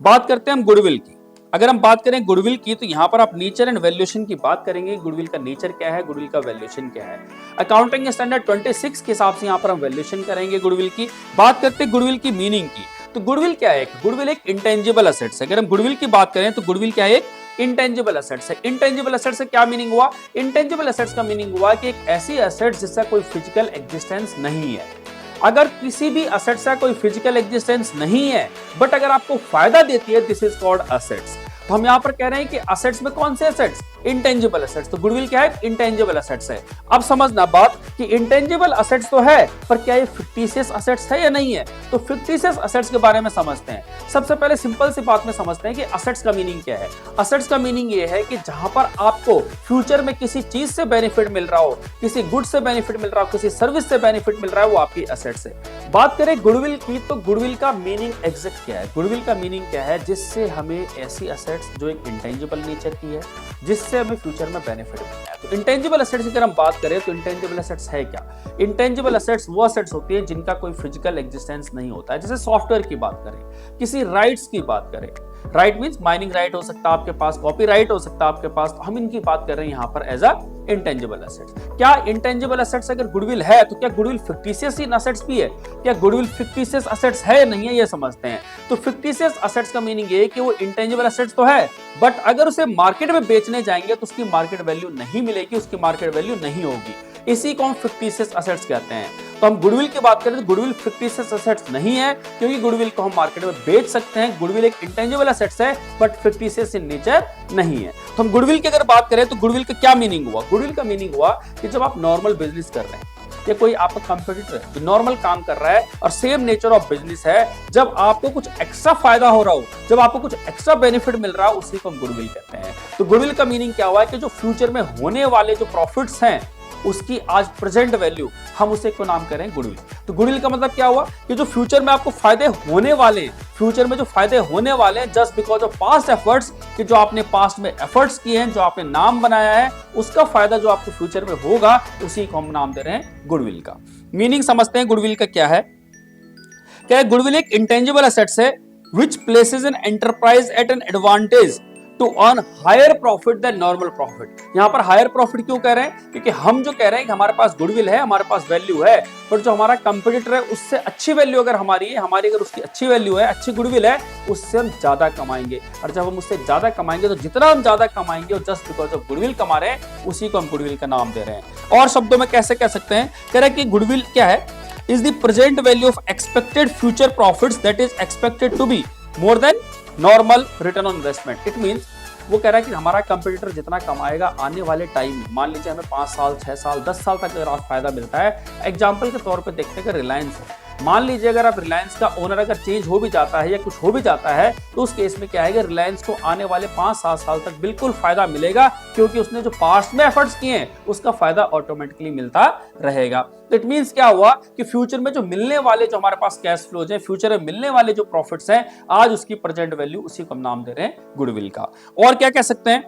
बात करते हैं हम गुडविल की। अगर हम बात करें गुडविल की तो यहां पर आप नेचर एंड वैल्यूएशन की बात करेंगे। गुडविल का नेचर क्या है, गुडविल का वैल्यूएशन क्या है। अकाउंटिंग स्टैंडर्ड 26 के हिसाब से यहां पर हम वैल्यूएशन करेंगे गुडविल की। बात करते हैं गुडविल की मीनिंग की, तो गुडविल क्या है? गुडविल एक इंटेंजिबल असेट्स है। अगर हम गुडविल की बात करें तो गुडविल क्या है? एक इंटेंजिबल असेट्स है। इंटेंजिबल असेट्स से क्या मीनिंग हुआ? इंटेंजिबल असेट्स का मीनिंग हुआ कि एक ऐसी असेट्स जिसका कोई फिजिकल एग्जिस्टेंस नहीं है। अगर किसी भी असेट्स का कोई फिजिकल एग्जिस्टेंस नहीं है बट अगर आपको फायदा देती है, दिस इज कॉल्ड असेट्स। तो हम यहां पर कह रहे हैं कि असेट्स में कौन से असेट्स? Intangible assets. तो गुडविल क्या है? इंटेंजिबल असेट्स है। अब समझना बात कि इंटेंजिबल असेट्स तो है पर क्या ये फिक्टिशियस असेट्स है या नहीं है? तो फिक्टिशियस असेट्स के बारे में समझते हैं। सबसे पहले सिंपल सी बात में समझते हैं कि असेट्स का मीनिंग क्या है। असेट्स का मीनिंग ये है कि जहां पर आपको फ्यूचर में किसी चीज से बेनिफिट मिल रहा हो, किसी गुड से बेनिफिट मिल रहा हो, किसी सर्विस से बेनिफिट मिल रहा है, वो आपकी असेट्स है। बात करें गुडविल की तो गुडविल का मीनिंग एग्जैक्ट क्या है? गुडविल का मीनिंग क्या है? जिससे हमें ऐसी असेट्स जो एक इंटेंजिबल नेचर की है, जिससे हमें फ्यूचर में बेनिफिट मिलता है। तो इंटेंजिबल असेट्स की अगर हम बात करें तो इंटेंजिबल असेट्स है क्या? इंटेंजिबल असेट्स वो असेट्स होती है जिनका कोई फिजिकल एग्जिस्टेंस नहीं होता है। जैसे सॉफ्टवेयर की बात करें, किसी राइट्स की बात करें, राइट मींस माइनिंग राइट हो सकता है आपके पास, कॉपीराइट हो सकता है आपके पास, तो हम इनकी बात कर रहे हैं यहां पर एज अ इंटेंजिबल असेट्स। क्या इंटेंजिबल असेट्स अगर गुडविल है तो क्या गुडविल फिक्टिशियस इन असेट्स भी है? क्या गुडविल फिक्टिशियस असेट्स है या नहीं है, ये समझते हैं। तो फिक्टिशियस असेट्स का मीनिंग ये है कि वो इंटेंजिबल असेट्स तो है बट अगर उसे मार्केट में बेचने जाएंगे तो उसकी मार्केट वैल्यू नहीं मिलेगी, उसकी मार्केट वैल्यू नहीं होगी। इसी को हम फिक्टिशियस असेट्स कहते हैं। तो हम गुडविल की बात करें तो गुडविल फिक्टिशियस असेट्स नहीं है क्योंकि गुडविल को हम मार्केट में बेच सकते हैं। गुडविल एक इंटेंजिबल असेट्स है बट फिक्टिशियस इन नेचर नहीं है। तो हम गुडविल की अगर बात करें तो गुडविल का क्या मीनिंग हुआ? गुडविल का मीनिंग हुआ कि जब आप नॉर्मल बिजनेस कर रहे हैं या कोई आपका कंपटीटर है जो नॉर्मल काम कर रहा है और सेम नेचर ऑफ बिजनेस है, जब आपको कुछ एक्स्ट्रा फायदा हो रहा हो, जब आपको कुछ एक्स्ट्रा बेनिफिट मिल रहा हो, उसी को हम गुडविल कहते हैं। तो गुडविल का मीनिंग क्या हुआ है कि जो फ्यूचर में होने वाले जो प्रॉफिट्स हैं उसकी आज प्रेजेंट वैल्यू हम उसे को नाम करें गुडविल। तो गुडविल का मतलब क्या हुआ कि जो फ्यूचर में आपको फायदे होने वाले हैं, फ्यूचर में जो फायदे होने वाले हैं just because of past efforts, कि जो आपने पास्ट में एफर्ट्स किए हैं, जो आपने नाम बनाया है, उसका फायदा जो आपको फ्यूचर में होगा उसी को हम नाम दे रहे हैं गुडविल का। मीनिंग समझते हैं गुडविल का क्या है। क्या है? गुडविल एक इंटेंजिबल असेट्स है which places an enterprise at an advantage to earn higher profit than normal profit। यहां पर हायर प्रॉफिट क्यों कह रहे हैं? क्योंकि हम जो कह रहे हैं कि हमारे पास गुडविल है, हमारे पास वैल्यू है, पर जो हमारा कंपटीटर है उससे अच्छी वैल्यू अगर हमारी है, हमारी अगर उसकी अच्छी वैल्यू है, अच्छी गुडविल है, उससे हम ज्यादा कमाएंगे। और जब हम उससे ज्यादा कमाएंगे तो जितना हम ज्यादा कमाएंगे और जस्ट बिकॉज ऑफ गुडविल कमा रहे हैं, उसी को हम गुडविल का नाम दे रहे हैं। और शब्दों में कैसे कह सकते हैं? कह रहे हैं कि गुडविल क्या है? is the present value of expected future profits that is expected to be more than normal return on investment। it means वो कह रहा है कि हमारा कंपटीटर जितना कमाएगा आने वाले टाइम में, मान लीजिए हमें 5 साल 6 साल 10 साल तक अगर आप फायदा मिलता है। एग्जाम्पल के तौर पे देखते हैं कि रिलायंस है, मान लीजिए अगर आप रिलायंस का ओनर अगर चेंज हो भी जाता है या कुछ हो भी जाता है तो उस केस में क्या है कि रिलायंस को आने वाले 5-7 साल तक बिल्कुल फायदा मिलेगा क्योंकि उसने जो पास्ट में एफर्ट्स किए हैं उसका फायदा ऑटोमेटिकली मिलता रहेगा। तो इट मींस क्या हुआ कि फ्यूचर में जो मिलने वाले जो हमारे पास कैश फ्लोज हैं, फ्यूचर में मिलने वाले जो प्रॉफिट्स हैं, आज उसकी प्रेजेंट वैल्यू उसी को हम नाम दे रहे हैं गुडविल का। और क्या कह सकते हैं?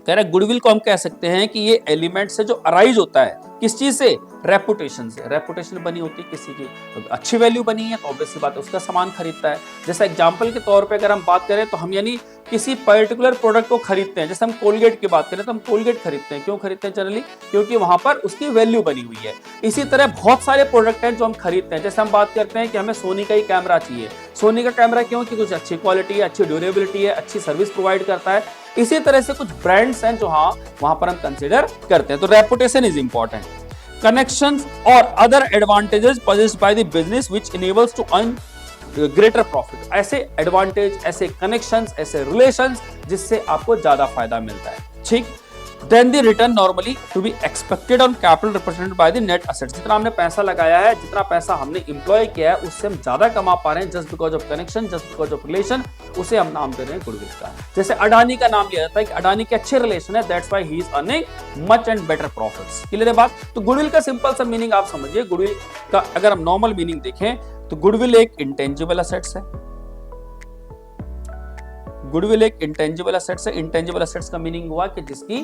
कह रहे गुडविल को हम कह सकते हैं कि ये एलिमेंट से जो अराइज होता है, किस चीज से? रेपुटेशन से। रेपुटेशन बनी होती है किसी की, तो अच्छी वैल्यू बनी है तो ऑब्वियस सी बात है उसका सामान खरीदता है। जैसे एग्जांपल के तौर पे अगर हम बात करें तो हम यानी किसी पर्टिकुलर प्रोडक्ट को खरीदते हैं। जैसे हम कोलगेट की बात करें तो हम कोलगेट खरीदते हैं, क्यों खरीदते हैं जनरली? क्योंकि वहां पर उसकी वैल्यू बनी हुई है। इसी तरह बहुत सारे प्रोडक्ट हैं जो हम खरीदते हैं। जैसे हम बात करते हैं कि हमें सोनी का ही कैमरा चाहिए, सोनी का कैमरा क्यों? कि कुछ अच्छी क्वालिटी है, अच्छी ड्यूरेबिलिटी है, अच्छी सर्विस प्रोवाइड करता है। इसी तरह से कुछ ब्रांड्स हैं जो हाँ वहां पर हम कंसीडर करते हैं। तो रेपुटेशन इज इंपॉर्टेंट। कनेक्शंस और other advantages possessed by the business which enables to earn greater profit. ऐसे एडवांटेज, ऐसे कनेक्शंस, ऐसे रिलेशंस जिससे आपको ज्यादा फायदा मिलता है। ठीक। Then the return normally to be expected on capital represented by the net assets। जितना हमने पैसा लगाया है, जितना पैसा हमने एम्प्लॉय किया है, उससे हम ज्यादा कमा पा रहे हैं just because of connection, just because of relation, उसे हम नाम दे रहे हैं गुडविल का। जैसे अडानी का नाम लिया जाता है कि अडानी के अच्छे रिलेशन है, that's why he is earning much and better profits. Clear है बात? तो गुडविल का सिंपल सा मीनिंग आप समझिए। गुडविल का अगर हम नॉर्मल मीनिंग देखें तो गुडविल एक इंटेंजिबल असेट्स है। गुडविल एक इंटेंजिबल असेट्स है। इंटेंजिबल असेट्स का मीनिंग हुआ कि जिसे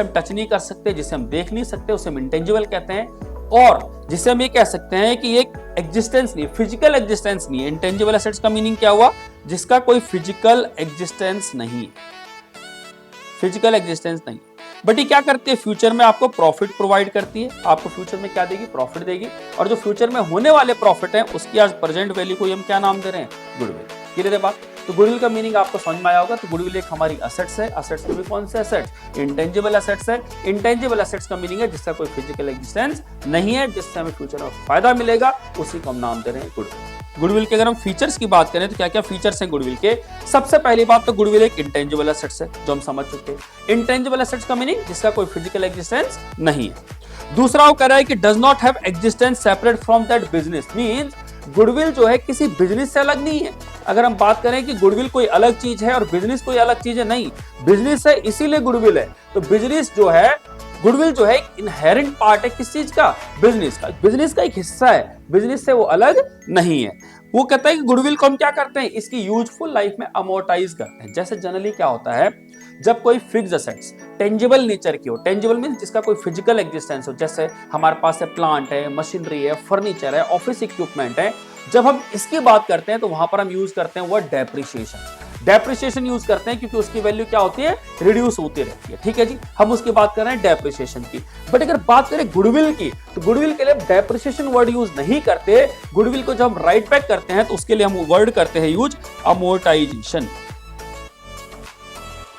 हम टच नहीं कर सकते, जिसे हम देख नहीं सकते, उसे हम इंटेंजिबल कहते हैं। और जिसे हम ये कह सकते हैं कि एक एग्जिस्टेंस नहीं, फिजिकल एग्जिस्टेंस नहीं है। इंटेंजिबल एसेट्स का मीनिंग क्या हुआ? जिसका कोई फिजिकल एग्जिस्टेंस नहीं, फिजिकल एग्जिस्टेंस नहीं। बट ये क्या करती है? फ्यूचर में आपको प्रॉफिट प्रोवाइड करती है। आपको फ्यूचर में क्या देगी? प्रॉफिट देगी। और जो फ्यूचर में होने वाले प्रॉफिट है उसकी आज प्रेजेंट वैल्यू को हम क्या नाम दे रहे हैं? गुडविल। क्लियर है बात? तो गुडविल का मीनिंग आपको समझ में आया होगा। तो गुडविल एक हमारी असेट्स है। असेट्स में भी कौन से असेट्स? इंटेंजिबल असेट्स है। इंटेंजिबल असेट्स का मीनिंग है जिसका कोई फिजिकल एग्जिस्टेंस नहीं है, जिससे हमें फ्यूचर में फायदा मिलेगा, उसी को हम नाम दे रहे हैं गुडविल। गुडविल के अगर हम फीचर्स की बात करें तो क्या क्या फीचर्स हैं गुडविल के? सबसे पहली बात तो गुडविल एक इंटेंजिबल एसेट्स है, जो हम समझ चुके हैं। इंटेंजिबल एसेट्स का मीनिंग जिसका कोई फिजिकल एग्जिस्टेंस नहीं है। दूसरा वो कह रहा है कि does not have existence separate from that business, means goodwill जो है किसी बिजनेस से अलग नहीं है। अगर हम बात करें कि गुडविल कोई अलग चीज है और बिजनेस कोई अलग चीज है, नहीं, बिजनेस है इसीलिए गुडविल है। तो बिजनेस जो है, गुडविल जो है इनहेरेंट पार्ट है किस चीज का? बिजनेस का। बिजनेस का एक हिस्सा है, बिजनेस से वो अलग नहीं है। वो कहता है कि गुडविल को हम क्या करते हैं? इसकी यूजफुल लाइफ में अमोर्टाइज करते हैं। जैसे जनरली क्या होता है, जब कोई फिक्स असेट्स टेंजिबल नेचर की हो, टेंजिबल मींस जिसका कोई फिजिकल एग्जिस्टेंस हो, जैसे हमारे पास है प्लांट है, मशीनरी है, फर्नीचर है, ऑफिस इक्विपमेंट है, जब हम इसकी बात करते हैं तो वहां पर हम यूज करते हैं वर्ड डेप्रिसिएशन। डेप्रिसिएशन यूज करते हैं क्योंकि उसकी वैल्यू क्या होती है? रिड्यूस होती रहती है। ठीक है जी, हम उसकी बात कर रहे हैं डेप्रिसिएशन की। बट अगर बात करें गुडविल की, तो गुडविल के लिए डेप्रिसिएशन वर्ड यूज नहीं करते। गुडविल को जब हम राइट बैक करते हैं तो उसके लिए हम वर्ड करते हैं यूज अमोर्टाइजेशन।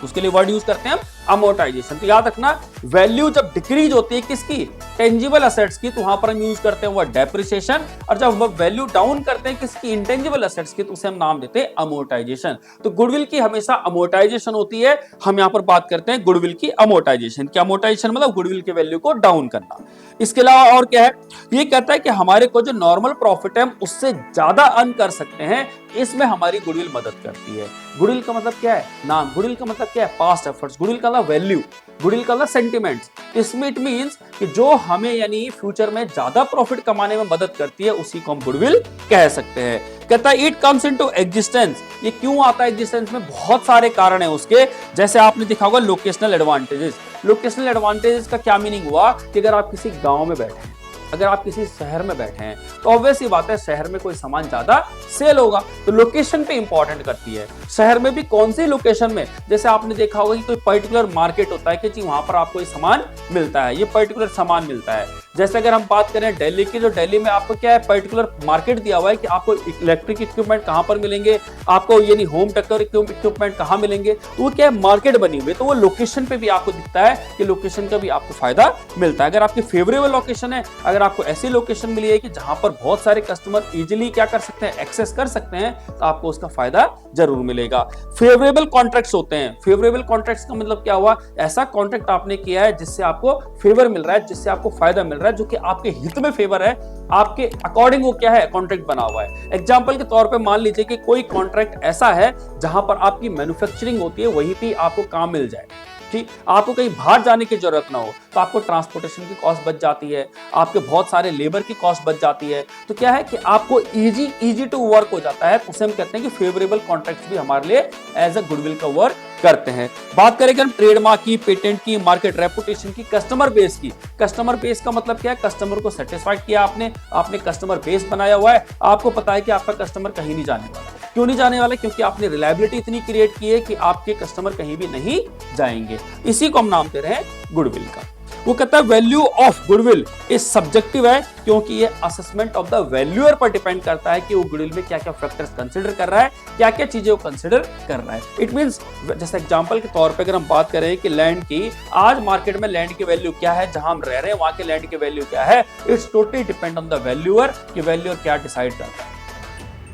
उसके लिए वर्ड यूज करते हैं हम अमोर्टाइजेशन। तो याद रखना, वैल्यू जब डिक्रीज होती है किसकी? टेंजिबल असेट्स की, तो वहां पर हम यूज करते हैं वर्ड डेप्रिसिएशन। और जब वैल्यू डाउन करते हैं किसकी? इंटेंजिबल असेट्स की, तो उसे हम नाम देते हैं अमोर्टाइजेशन। तो गुडविल की हमेशा अमोर्टाइजेशन होती है। हम यहां पर बात करते हैं गुडविल की अमोर्टाइजेशन की। अमोर्टाइजेशन मतलब गुडविल की वैल्यू को डाउन करना। इसके अलावा और क्या है? ये कहता है कि हमारे को जो नॉर्मल प्रॉफिट है हम उससे ज्यादा अर्न कर सकते हैं, इसमें हमारी गुडविल मदद करती है। गुडविल का मतलब क्या है? नाम। गुडविल का मतलब क्या है? Past efforts. गुडविल का मतलब वैल्यू। गुडविल का मतलब सेंटिमेंट्स। इसमें इट मींस कि जो हमें यानी फ्यूचर में ज्यादा प्रॉफिट कमाने में मदद करती है, उसी को हम गुडविल कह सकते हैं। कहता है इट कम्स इनटू एग्जिस्टेंस। ये क्यों आता है एग्जिस्टेंस में? बहुत सारे कारण है उसके। जैसे आपने देखा होगा लोकेशनल एडवांटेजेस। लोकेशनल एडवांटेजेस का क्या मीनिंग हुआ कि अगर आप किसी गांव में बैठे हैं, अगर आप किसी शहर में बैठे हैं, तो ऑब्वियस ही बात है शहर में कोई सामान ज्यादा सेल होगा। तो लोकेशन पे इंपॉर्टेंट करती है। शहर में भी कौन सी लोकेशन में? जैसे आपने देखा होगा कि कोई पर्टिकुलर मार्केट होता है कि जी वहां पर आपको ये सामान मिलता है, ये पर्टिकुलर सामान मिलता है। जैसे अगर हम बात करें दिल्ली की, जो दिल्ली में आपको क्या है? पर्टिकुलर मार्केट दिया हुआ है कि आपको इलेक्ट्रिक इक्विपमेंट कहां पर मिलेंगे, आपको यानी होम टेक्टर इक्विपमेंट कहां मिलेंगे। तो वो क्या है? मार्केट बनी हुई है। तो वो लोकेशन पे भी आपको दिखता है कि लोकेशन का भी आपको फायदा मिलता है। अगर आपकी फेवरेबल लोकेशन है, अगर आपको ऐसी लोकेशन मिली है कि जहां पर बहुत सारे कस्टमर इजीली क्या कर सकते हैं? एक्सेस कर सकते हैं, तो आपको उसका फायदा जरूर मिलेगा। फेवरेबल कॉन्ट्रैक्ट्स होते हैं। फेवरेबल कॉन्ट्रैक्ट्स का मतलब क्या हुआ? ऐसा कॉन्ट्रैक्ट आपने किया है जिससे आपको फेवर मिल रहा है, जिससे आपको फायदा मिल रहा है, जो कि आपके हित में फेवर है, आपके अकॉर्डिंग वो क्या है? कॉन्ट्रैक्ट बना हुआ है। एग्जांपल के तौर पे मान लीजिए कि कोई कॉन्ट्रैक्ट ऐसा है जहां पर आपकी मैन्युफैक्चरिंग होती है, वहीं पे आपको काम मिल जाए। ठीक, आपको कहीं बाहर जाने की जरूरत ना हो, तो आपको ट्रांसपोर्टेशन की कॉस्ट बच जाती है, आपके बहुत सारे लेबर की कॉस्ट बच जाती है। तो क्या है कि आपको इजी टू वर्क हो जाता है। उसे हम कहते हैं कि फेवरेबल कॉन्ट्रैक्ट्स भी हमारे लिए एज अ गुडविल का वर्क करते हैं। बात करेंगे हम ट्रेडमार्क की, पेटेंट की, मार्केट रेपुटेशन की, कस्टमर बेस की। कस्टमर बेस का मतलब क्या है? कस्टमर को सेटिस्फाइड किया आपने कस्टमर बेस बनाया हुआ है। आपको पता है कि आपका कस्टमर कहीं नहीं जाने वाला। क्यों नहीं जाने वाला? क्योंकि आपने रिलायबिलिटी इतनी क्रिएट की है कि आपके कस्टमर कहीं भी नहीं जाएंगे। इसी को हम नाम दे रहे हैं गुडविल का। वो कहता है value of goodwill is subjective है, क्योंकि ये असेसमेंट ऑफ द वैल्यूअर पर डिपेंड करता है कि वो गुडविल में क्या क्या फैक्टर्स कंसीडर कर रहा है, क्या क्या चीजें वो कंसीडर कर रहा है। इट मींस जैसे एग्जांपल के तौर पे अगर हम बात करें कि लैंड की, आज मार्केट में लैंड की वैल्यू क्या है, जहां हम रह रहे हैं वहां के लैंड की वैल्यू क्या है, it's totally depend on the valuer कि वैल्यूअर क्या डिसाइड करता है।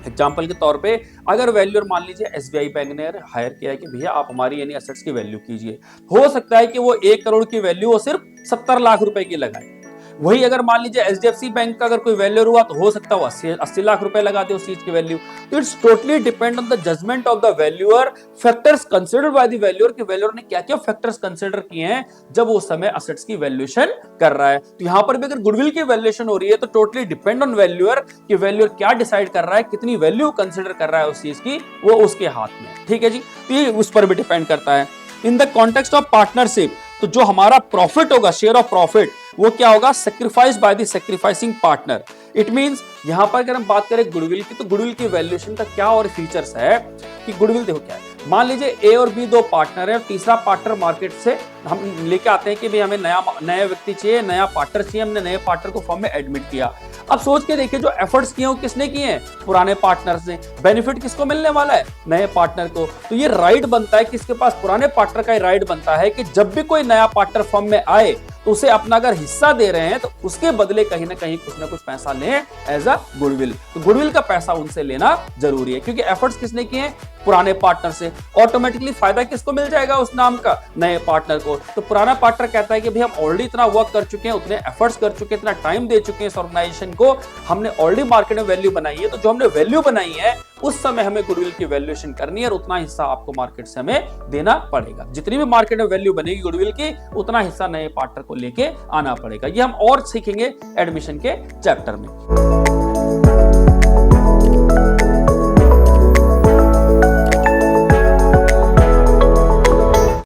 एग्जाम्पल के तौर पे अगर वैल्यूअर मान लीजिए एसबीआई बैंक ने हायर किया है कि भैया आप हमारी यानी एसेट्स की वैल्यू कीजिए, हो सकता है कि वो 1 करोड़ की वैल्यू वो सिर्फ 70 लाख रुपए की लगाए। वही अगर मान लीजिए एचडीएफसी बैंक का अगर कोई वैल्यूअर हुआ, तो हो सकता है वो 80 लाख रुपए लगा दे उस चीज की वैल्यू। तो it's totally depend on the judgement of the valuer, factors considered by the valuer कि वैल्यूअर ने क्या क्या फैक्टर्स कंसिडर किए हैं जब वो समय असेट्स की वैल्यूएशन कर रहा है। तो यहां पर भी अगर गुडविल की वैल्यूएशन हो रही है, तो टोटली डिपेंड ऑन वैल्यूअर कि वैल्यूअर क्या डिसाइड कर रहा है, कितनी वैल्यू कंसिडर कर रहा है उस चीज की, वो उसके हाथ में। ठीक है जी, तो ये उस पर भी डिपेंड करता है। In the context of partnership, तो जो हमारा प्रॉफिट होगा, शेयर ऑफ प्रॉफिट, वो क्या होगा, sacrifice by the sacrificing partner. It means यहां पर अगर हम बात करें गुडविल की, तो गुडविल की वैल्यूएशन का क्या और फीचर्स है कि गुडविल देखो क्या है, मान लीजिए ए और बी दो पार्टनर है, तीसरा पार्टनर मार्केट से हम लेके आते हैं कि भाई हमें नया व्यक्ति चाहिए, नया पार्टनर चाहिए, हमने नए पार्टनर को फर्म में एडमिट किया। अब सोच के देखिए जो एफर्ट्स किए वो किसने किए हैं, पुराने पार्टनर्स ने। बेनिफिट किसको मिलने वाला है, नए पार्टनर को। तो ये राइट बनता है कि इसके पास पुराने पार्टनर का राइट बनता है कि जब भी कोई नया पार्टनर फर्म में आए तो उसे अपना अगर हिस्सा दे रहे हैं तो उसके बदले कहीं ना कहीं कुछ ना कुछ पैसा लें एज अ गुडविल। तो गुडविल का पैसा उनसे लेना जरूरी है, क्योंकि एफर्ट्स किसने किए हैं, पुराने पार्टनर से। ऑटोमेटिकली फायदा किसको मिल जाएगा, उस नाम का, नए पार्टनर को। तो पुराना पार्टनर कहता है कि भाई हम ऑलरेडी इतना वर्क कर चुके हैं, उतने एफर्ट्स कर चुके हैं, इतना टाइम दे चुके हैं इस ऑर्गेनाइजेशन को, हमने ऑलरेडी मार्केट में वैल्यू बनाई है, तो जो हमने वैल्यू बनाई है उस समय हमें गुडविल की वैल्यूएशन करनी है और उतना हिस्सा आपको मार्केट से हमें देना पड़ेगा। जितनी भी मार्केट में वैल्यू बनेगी गुडविल की, उतना हिस्सा नए पार्टनर को लेके आना पड़ेगा। ये हम और सीखेंगे एडमिशन के चैप्टर में।